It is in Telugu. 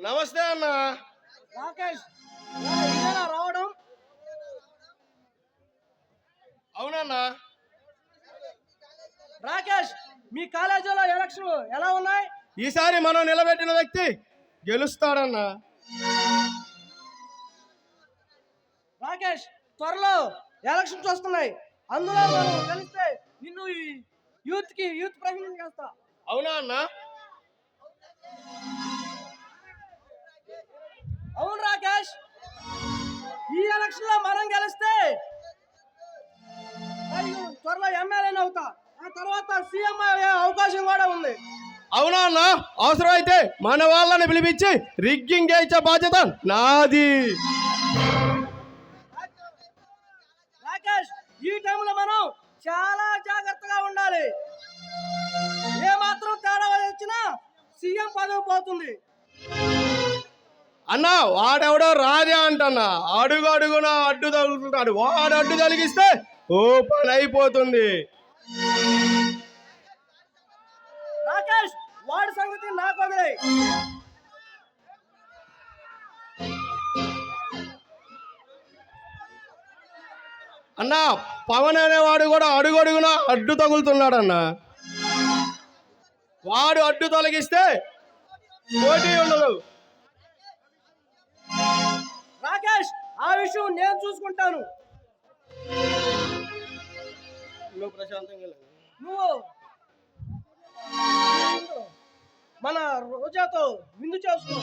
నమస్తే అన్న. రాకేష్ ఇదేనా రావడం? అవునన్నా. రాకేష్, మీ కాలేజీలో ఎలక్షన్లు ఎలా ఉన్నాయి? ఈసారి మనం నిలబెట్టిన వ్యక్తి గెలుస్తాడన్నా. రాకేష్, త్వరలో ఎలక్షన్స్ వస్తున్నాయి. అందులో మనం గెలిస్తే నిన్ను యూత్ ప్రెసిడెంట్ చేస్తా. అవునా అన్నా? అవును రాకేష్, ఈ ఎలక్షన్ లో మనం గెలిస్తే త్వరలో ఎమ్మెల్యేని అవుతా. ఆ తర్వాత సీఎం అయ్యే అవకాశం కూడా ఉంది. అవునా అన్నా? అవసరం అయితే మన వాళ్ళని పిలిపించి రిగ్గింగ్ చేయించే బాధ్యత నాది. రాకేష్, ఈ టైంలో మనం చాలా జాగ్రత్తగా ఉండాలి. ఏ మాత్రం తేడా వచ్చినా సీఎం పదవి పోతుంది. అన్నా, వాడెవడో రాజా అంటన్నా, అడుగు అడుగున అడ్డు తగులుతుంటాడు. వాడు అడ్డు తొలగిస్తే ఓ పని అయిపోతుంది. రాకేష్, వాడి సంగతి నాకు వదిలేయ్. అన్నా, పవన్ అనేవాడు కూడా అడుగడుగున అడ్డు తగులుతున్నాడన్నా. వాడు అడ్డు తొలగిస్తే పోటీ ఉండదు. రాకేష్, ఆ విషయం నేను చూసుకుంటాను. నువ్వు ప్రశాంతంగా నువ్వు మన రోజాతో విందు చేసుకో.